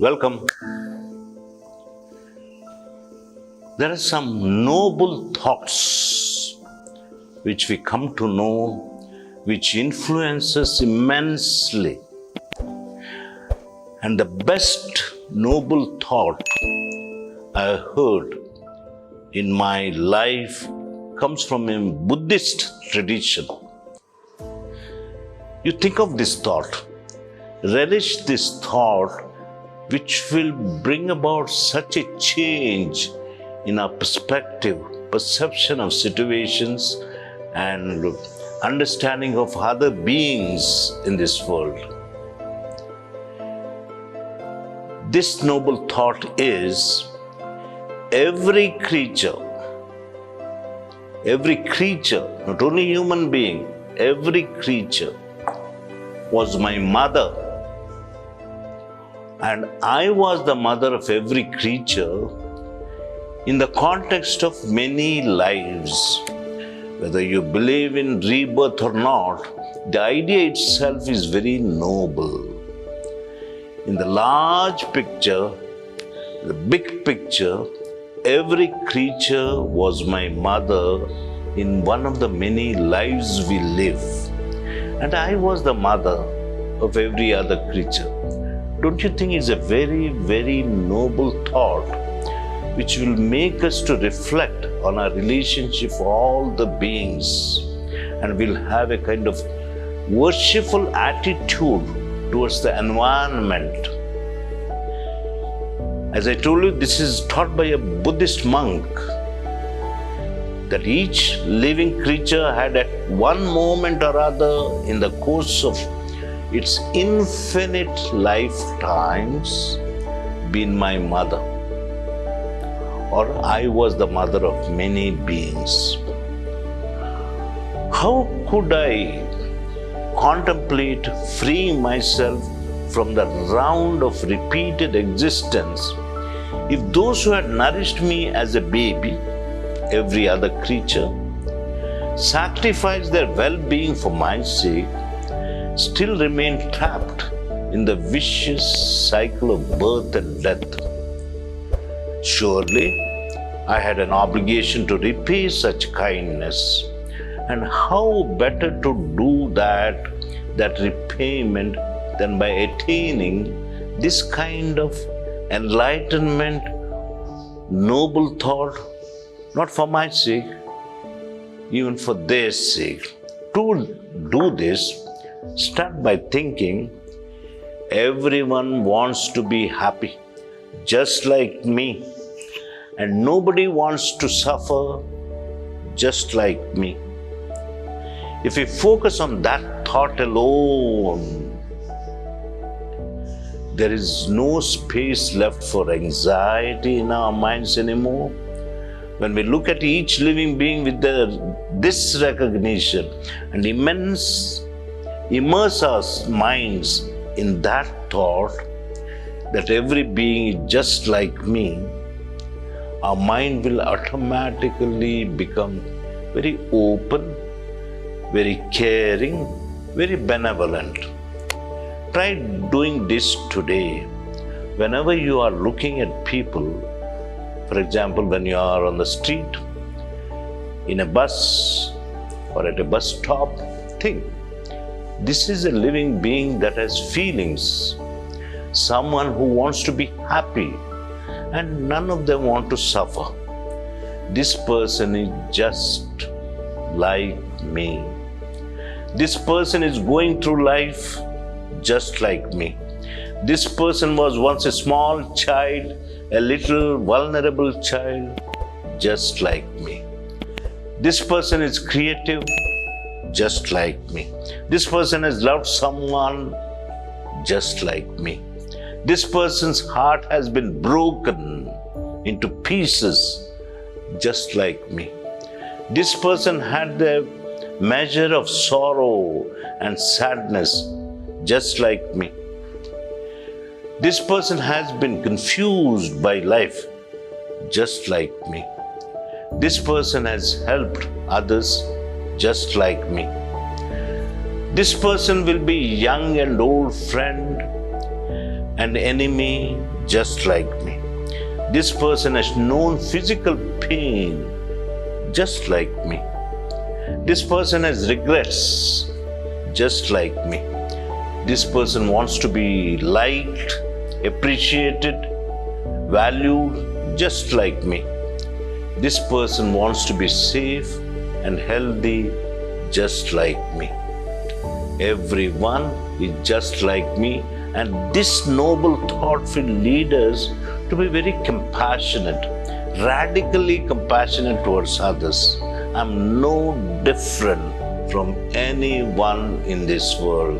Welcome. There are some noble thoughts which we come to know, which influence us immensely. And the best noble thought I heard in my life comes from a Buddhist tradition. You think of this thought, relish this thought, which will bring about such a change in our perspective, perception of situations, and understanding of other beings in this world. This noble thought is every creature, not only human being, every creature was my mother, and I was the mother of every creature in the context of many lives. Whether you believe in rebirth or not, the idea itself is very noble. In the large picture, the big picture, every creature was my mother in one of the many lives we live. And I was the mother of every other creature. Don't you think it's a very, very noble thought which will make us to reflect on our relationship with all the beings, and we'll have a kind of worshipful attitude towards the environment. As I told you, this is taught by a Buddhist monk, that each living creature had at one moment or other in the course of its infinite lifetimes been my mother, or I was the mother of many beings. How could I contemplate freeing myself from the round of repeated existence if those who had nourished me as a baby, every other creature, sacrificed their well-being for my sake, still remained trapped in the vicious cycle of birth and death? Surely, I had an obligation to repay such kindness. And how better to do that repayment, than by attaining this kind of enlightenment, noble thought, not for my sake, even for their sake. To do this, start by thinking, everyone wants to be happy, just like me, and nobody wants to suffer, just like me. If we focus on that thought alone, there is no space left for anxiety in our minds anymore. When we look at each living being with this recognition and immerse our minds in that thought, that every being is just like me, our mind will automatically become very open, very caring, very benevolent. Try doing this today. Whenever you are looking at people, for example, when you are on the street, in a bus, or at a bus stop, think, this is a living being that has feelings, someone who wants to be happy, and none of them want to suffer. This person is just like me. This person is going through life just like me. This person was once a small child, a little vulnerable child, just like me. This person is creative, just like me. This person has loved someone, just like me. This person's heart has been broken into pieces, just like me. This person had the measure of sorrow and sadness, just like me. This person has been confused by life, just like me. This person has helped others, just like me. This person will be young and old friend, an enemy just like me. This person has known physical pain just like me. This person has regrets just like me. This person wants to be liked, appreciated, valued just like me. This person wants to be safe and healthy just like me. Everyone is just like me, and this noble thought will lead us to be very compassionate, radically compassionate towards others. I'm no different from anyone in this world.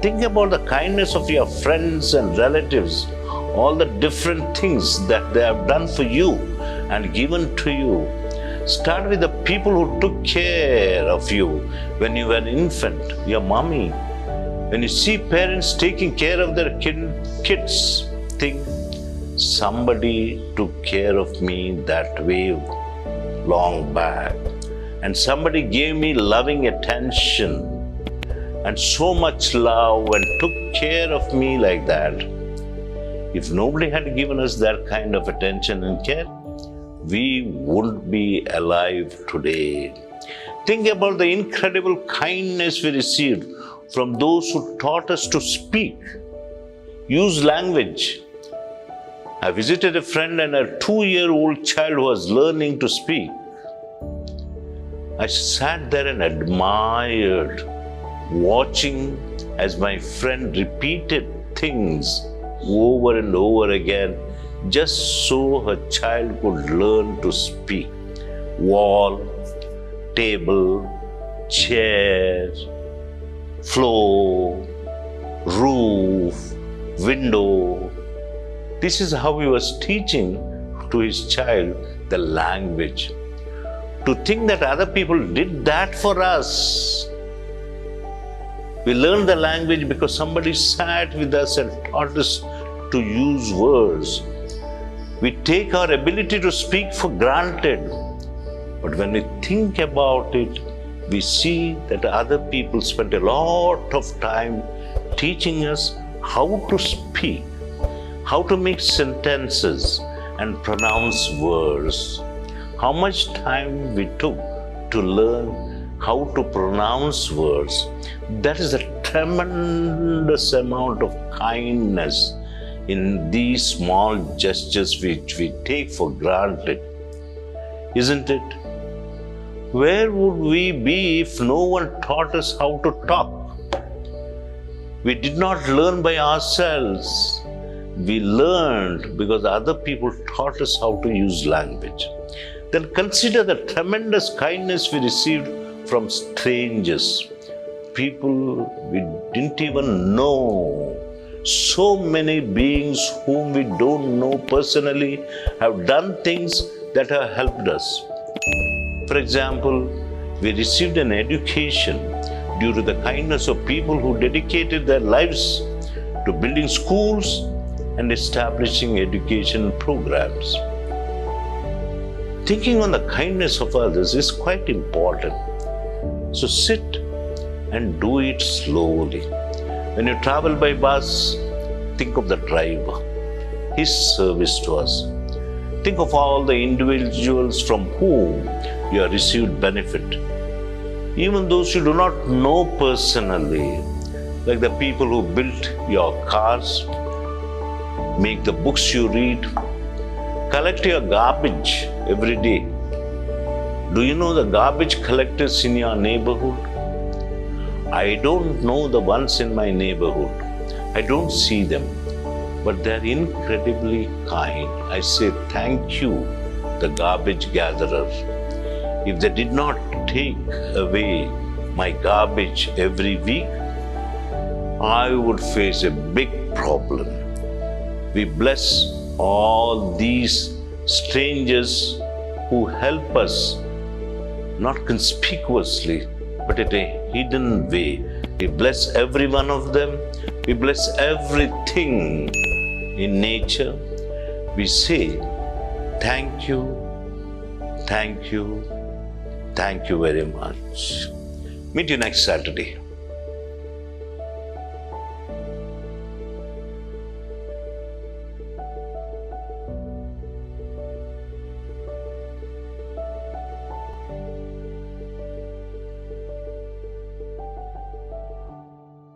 Think about the kindness of your friends and relatives, all the different things that they have done for you and given to you. Start with the people who took care of you when you were an infant, your mommy. When you see parents taking care of their kids, think, somebody took care of me that way long back. And somebody gave me loving attention and so much love and took care of me like that. If nobody had given us that kind of attention and care, we wouldn't be alive today. Think about the incredible kindness we received from those who taught us to speak, use language. I visited a friend and a 2-year-old child who was learning to speak. I sat there and admired, watching as my friend repeated things over and over again, just so her child could learn to speak. Wall, table, chair, floor, roof, window. This is how he was teaching to his child the language. To think that other people did that for us. We learned the language because somebody sat with us and taught us to use words. We take our ability to speak for granted. But when we think about it, we see that other people spent a lot of time teaching us how to speak, how to make sentences and pronounce words. How much time we took to learn how to pronounce words. That is a tremendous amount of kindness in these small gestures which we take for granted, isn't it? Where would we be if no one taught us how to talk? We did not learn by ourselves. We learned because other people taught us how to use language. Then consider the tremendous kindness we received from strangers, people we didn't even know. So many beings whom we don't know personally have done things that have helped us. For example, we received an education due to the kindness of people who dedicated their lives to building schools and establishing education programs. Thinking on the kindness of others is quite important. So sit and do it slowly. When you travel by bus, think of the driver, his service to us. Think of all the individuals from whom you have received benefit. Even those you do not know personally, like the people who built your cars, make the books you read, collect your garbage every day. Do you know the garbage collectors in your neighborhood? I don't know the ones in my neighborhood. I don't see them, but they're incredibly kind. I say thank you, the garbage gatherer. If they did not take away my garbage every week, I would face a big problem. We bless all these strangers who help us, not conspicuously, but in a hidden way. We bless every one of them. We bless everything in nature. We say, thank you, thank you, thank you very much. Meet you next Saturday.